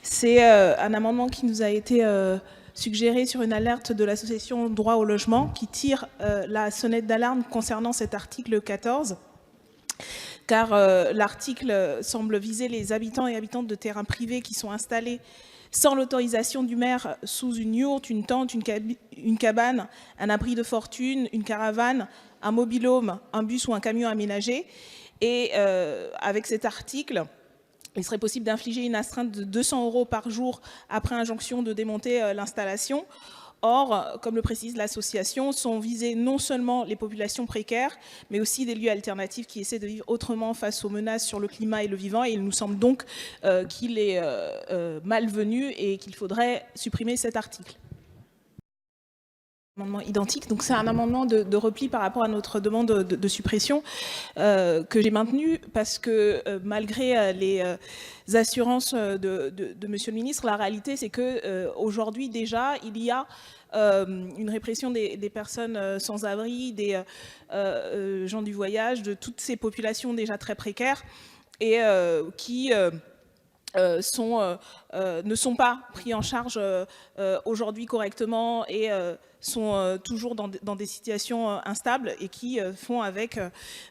C'est un amendement qui nous a été suggéré sur une alerte de l'association Droit au logement qui tire la sonnette d'alarme concernant cet article 14. Car l'article semble viser les habitants et habitantes de terrains privés qui sont installés sans l'autorisation du maire sous une yourte, une tente, une cabane, un abri de fortune, une caravane, un mobil-home, un bus ou un camion aménagé. Et avec cet article, il serait possible d'infliger une astreinte de 200 € par jour après injonction de démonter l'installation. Or, comme le précise l'association, sont visées non seulement les populations précaires, mais aussi des lieux alternatifs qui essaient de vivre autrement face aux menaces sur le climat et le vivant. Et il nous semble donc qu'il est malvenu et qu'il faudrait supprimer cet article. Amendement identique. Donc c'est un amendement de repli par rapport à notre demande de suppression que j'ai maintenu parce que malgré les assurances de Monsieur le Ministre, la réalité c'est que aujourd'hui déjà il y a une répression des personnes sans abri, des gens du voyage, de toutes ces populations déjà très précaires et qui ne sont pas pris en charge aujourd'hui correctement et sont toujours dans des situations instables et qui font avec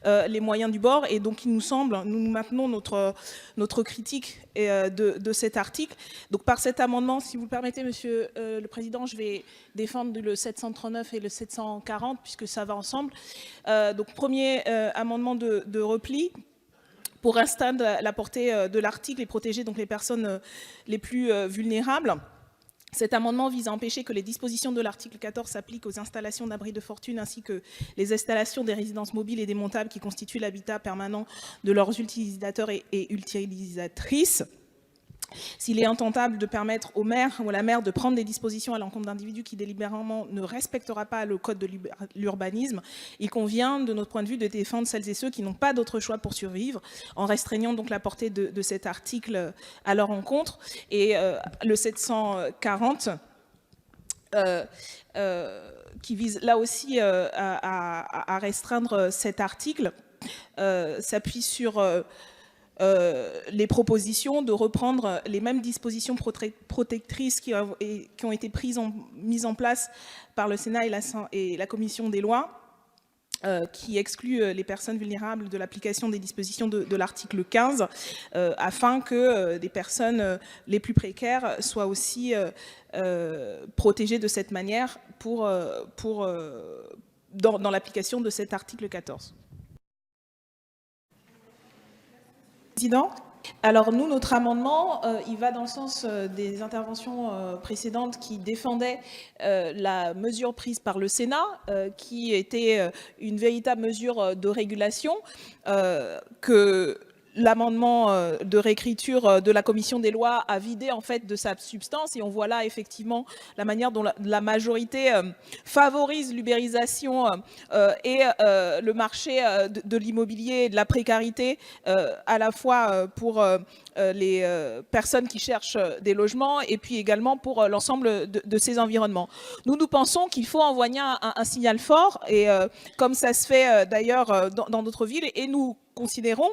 les moyens du bord. Et donc il nous semble, nous maintenons notre critique de cet article. Donc par cet amendement, si vous le permettez, Monsieur le Président, je vais défendre le 739 et le 740 puisque ça va ensemble. Donc premier amendement de repli. Pour restreindre la portée de l'article et protéger donc les personnes les plus vulnérables. Cet amendement vise à empêcher que les dispositions de l'article 14 s'appliquent aux installations d'abris de fortune ainsi que les installations des résidences mobiles et démontables qui constituent l'habitat permanent de leurs utilisateurs et utilisatrices. S'il est intentable de permettre au maire ou à la maire de prendre des dispositions à l'encontre d'individus qui délibérément ne respectera pas le code de l'urbanisme, il convient, de notre point de vue, de défendre celles et ceux qui n'ont pas d'autre choix pour survivre, en restreignant donc la portée de cet article à leur encontre. Et le 740, qui vise là aussi à restreindre cet article, s'appuie sur les propositions de reprendre les mêmes dispositions protectrices qui ont été mises en place par le Sénat et la Commission des lois, qui excluent les personnes vulnérables de l'application des dispositions de l'article 15, afin que des personnes les plus précaires soient aussi protégées de cette manière dans l'application de cet article 14. Président. Alors nous, notre amendement, il va dans le sens des interventions précédentes qui défendaient la mesure prise par le Sénat, qui était une véritable mesure de régulation que l'amendement de réécriture de la commission des lois a vidé en fait de sa substance, et on voit là effectivement la manière dont la majorité favorise l'ubérisation et le marché de l'immobilier et de la précarité à la fois pour les personnes qui cherchent des logements et puis également pour l'ensemble de ces environnements. Nous pensons qu'il faut envoyer un signal fort, et comme ça se fait d'ailleurs dans d'autres villes, et nous considérons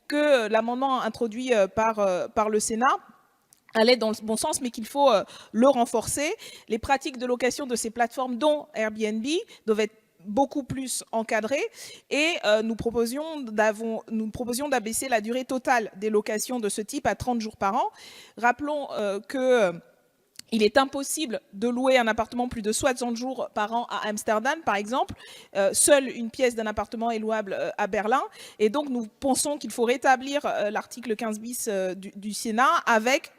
que l'amendement introduit par le Sénat allait dans le bon sens, mais qu'il faut le renforcer. Les pratiques de location de ces plateformes, dont Airbnb, doivent être beaucoup plus encadrées, et nous proposions d'abaisser la durée totale des locations de ce type à 30 jours par an. Rappelons que il est impossible de louer un appartement plus de 60 jours par an à Amsterdam, par exemple. Seule une pièce d'un appartement est louable à Berlin. Et donc, nous pensons qu'il faut rétablir l'article 15 bis du Sénat avec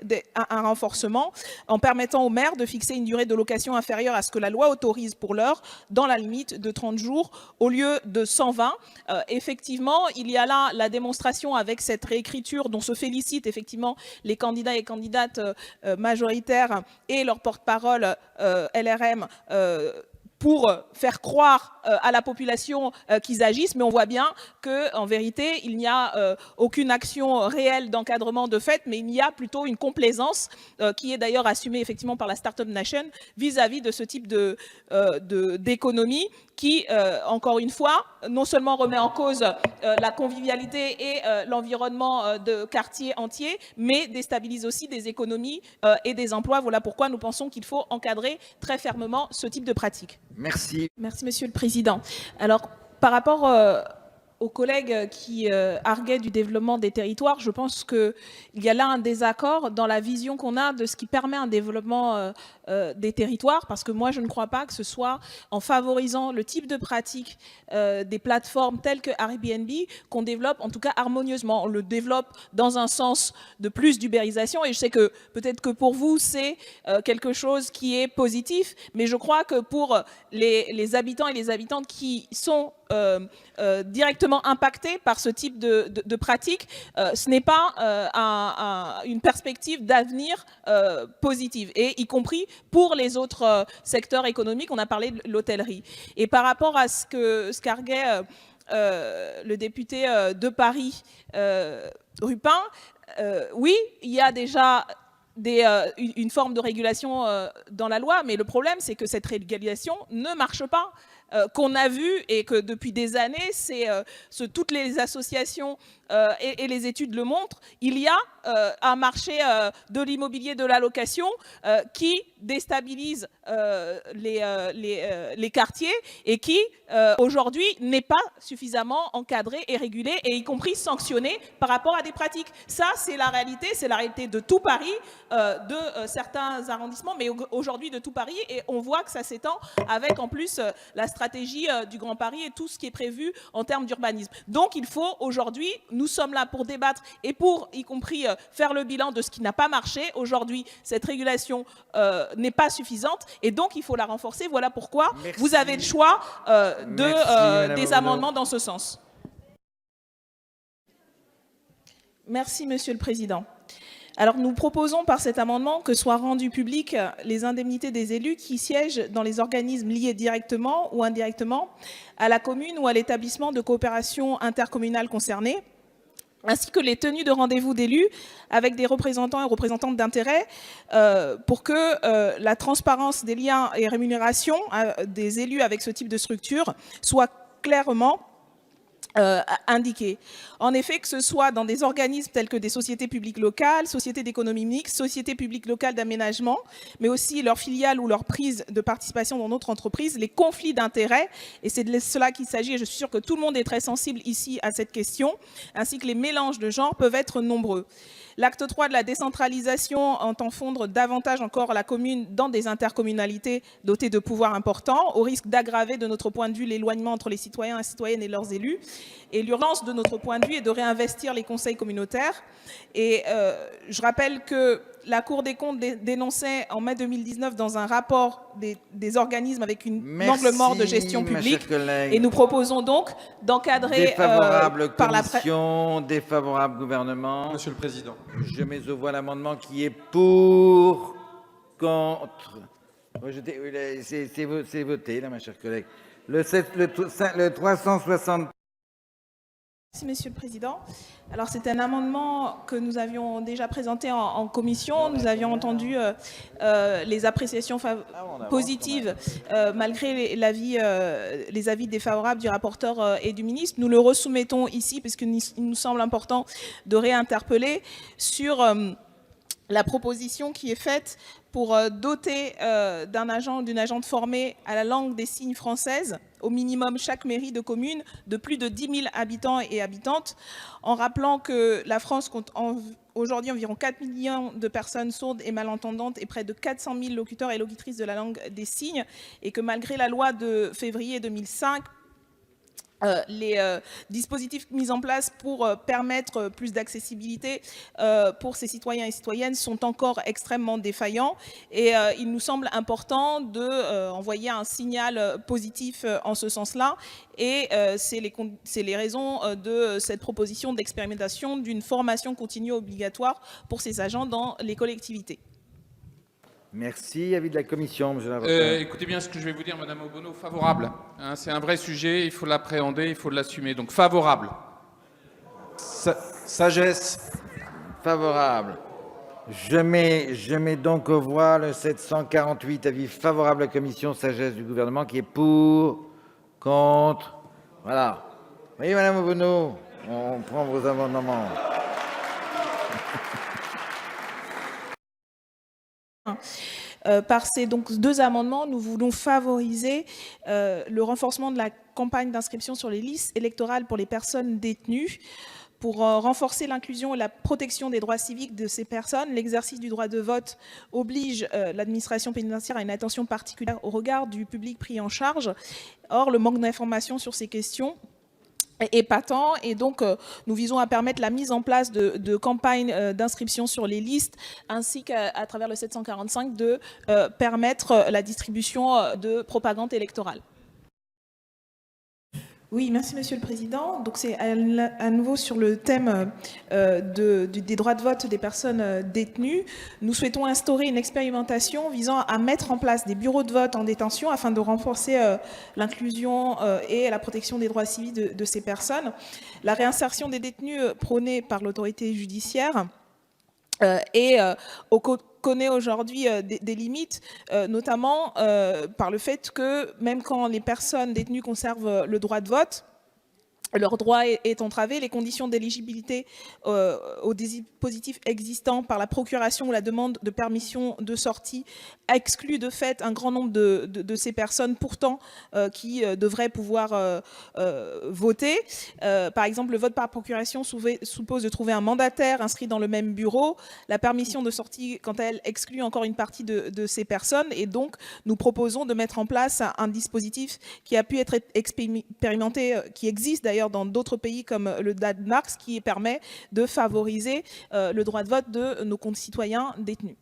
un renforcement en permettant aux maires de fixer une durée de location inférieure à ce que la loi autorise pour l'heure, dans la limite de 30 jours au lieu de 120. Effectivement, il y a là la démonstration avec cette réécriture dont se félicitent effectivement les candidats et candidates majoritaires et leur porte-parole LRM pour faire croire à la population qu'ils agissent, mais on voit bien qu'en vérité, il n'y a aucune action réelle d'encadrement de fait, mais il y a plutôt une complaisance qui est d'ailleurs assumée effectivement par la Startup Nation vis-à-vis de ce type d'économie qui, encore une fois, non seulement remet en cause la convivialité et l'environnement de quartiers entiers, mais déstabilise aussi des économies et des emplois. Voilà pourquoi nous pensons qu'il faut encadrer très fermement ce type de pratique. Merci. Merci, Monsieur le Président. Alors, par rapport aux collègues qui arguaient du développement des territoires, je pense qu'il y a là un désaccord dans la vision qu'on a de ce qui permet un développement des territoires, parce que moi, je ne crois pas que ce soit en favorisant le type de pratique des plateformes telles que Airbnb qu'on développe, en tout cas harmonieusement. On le développe dans un sens de plus d'ubérisation, et je sais que peut-être que pour vous, c'est quelque chose qui est positif, mais je crois que pour les habitants et les habitantes qui sont directement impactés par ce type de pratique, ce n'est pas une perspective d'avenir positive, et y compris pour les autres secteurs économiques. On a parlé de l'hôtellerie. Et par rapport à ce qu'arguait le député de Paris, Rupin, oui, il y a déjà une forme de régulation dans la loi, mais le problème, c'est que cette régulation ne marche pas. Qu'on a vu et que depuis des années, toutes les associations et les études le montrent, il y a un marché de l'immobilier de la location qui déstabilise les quartiers et qui, aujourd'hui, n'est pas suffisamment encadré et régulé, et y compris sanctionné par rapport à des pratiques. Ça, c'est la réalité de tout Paris, de certains arrondissements, mais aujourd'hui de tout Paris, et on voit que ça s'étend avec en plus la stratégie du Grand Paris et tout ce qui est prévu en termes d'urbanisme. Donc il faut aujourd'hui, nous sommes là pour débattre et pour y compris faire le bilan de ce qui n'a pas marché. Aujourd'hui, cette régulation n'est pas suffisante et donc il faut la renforcer. Voilà pourquoi vous avez le choix des amendements dans ce sens. Merci, Monsieur le Président. Alors, nous proposons par cet amendement que soient rendues publiques les indemnités des élus qui siègent dans les organismes liés directement ou indirectement à la commune ou à l'établissement de coopération intercommunale concerné, ainsi que les tenues de rendez-vous d'élus avec des représentants et représentantes d'intérêt pour que la transparence des liens et rémunérations des élus avec ce type de structure soit clairement indiqué. En effet, que ce soit dans des organismes tels que des sociétés publiques locales, sociétés d'économie mixte, sociétés publiques locales d'aménagement, mais aussi leurs filiales ou leur prise de participation dans d'autres entreprises, les conflits d'intérêts, et c'est de cela qu'il s'agit, et je suis sûre que tout le monde est très sensible ici à cette question, ainsi que les mélanges de genres peuvent être nombreux. L'acte 3 de la décentralisation entend fondre davantage encore la commune dans des intercommunalités dotées de pouvoirs importants, au risque d'aggraver de notre point de vue l'éloignement entre les citoyens et citoyennes et leurs élus. Et l'urgence de notre point de vue est de réinvestir les conseils communautaires. Et je rappelle que la Cour des comptes dénonçait en mai 2019 dans un rapport des organismes avec une angle mort de gestion publique. Et nous proposons donc d'encadrer défavorable par la commission, défavorable gouvernement. Monsieur le Président. Je mets aux voix l'amendement qui est pour, contre. C'est voté là, ma chère collègue. Le 360. Merci, Monsieur le Président. Alors, c'est un amendement que nous avions déjà présenté en commission. Nous avions entendu les appréciations positives malgré les avis défavorables du rapporteur et du ministre. Nous le resoumettons ici parce qu'il nous semble important de réinterpeller sur la proposition qui est faite pour doter d'une agente formée à la langue des signes française, au minimum chaque mairie de commune de plus de 10 000 habitants et habitantes, en rappelant que la France compte aujourd'hui environ 4 millions de personnes sourdes et malentendantes et près de 400 000 locuteurs et locutrices de la langue des signes, et que malgré la loi de février 2005, les dispositifs mis en place pour permettre plus d'accessibilité pour ces citoyens et citoyennes sont encore extrêmement défaillants, et il nous semble important d'envoyer un signal positif en ce sens-là, et c'est les raisons de cette proposition d'expérimentation d'une formation continue obligatoire pour ces agents dans les collectivités. Merci. Avis de la commission, monsieur le rapporteur. Écoutez bien ce que je vais vous dire, Madame Obono, favorable. Hein, c'est un vrai sujet, il faut l'appréhender, il faut l'assumer. Donc favorable. Sagesse. Favorable. Je mets donc aux voix le 748, avis favorable de la commission, sagesse du gouvernement, qui est pour, contre. Voilà. Vous voyez, Madame Obono, on prend vos amendements. Par ces donc, deux amendements, nous voulons favoriser le renforcement de la campagne d'inscription sur les listes électorales pour les personnes détenues. Pour renforcer l'inclusion et la protection des droits civiques de ces personnes, l'exercice du droit de vote oblige l'administration pénitentiaire à une attention particulière au regard du public pris en charge. Or, le manque d'informations sur ces questions est patent, et donc nous visons à permettre la mise en place de campagnes d'inscription sur les listes, ainsi qu'à travers le 745 de permettre la distribution de propagande électorale. Oui, merci Monsieur le Président. Donc c'est à nouveau sur le thème des droits de vote des personnes détenues. Nous souhaitons instaurer une expérimentation visant à mettre en place des bureaux de vote en détention afin de renforcer l'inclusion et la protection des droits civiques de ces personnes. La réinsertion des détenus prônée par l'autorité judiciaire connaît aujourd'hui des limites, notamment par le fait que même quand les personnes détenues conservent le droit de vote, leur droit est entravé, les conditions d'éligibilité aux dispositifs existants par la procuration ou la demande de permission de sortie exclut de fait un grand nombre de ces personnes pourtant qui devraient pouvoir voter. Par exemple, le vote par procuration suppose de trouver un mandataire inscrit dans le même bureau. La permission de sortie, quant à elle, exclut encore une partie de ces personnes, et donc nous proposons de mettre en place un dispositif qui a pu être expérimenté, qui existe d'ailleurs dans d'autres pays comme le Danemark, qui permet de favoriser le droit de vote de nos concitoyens détenus.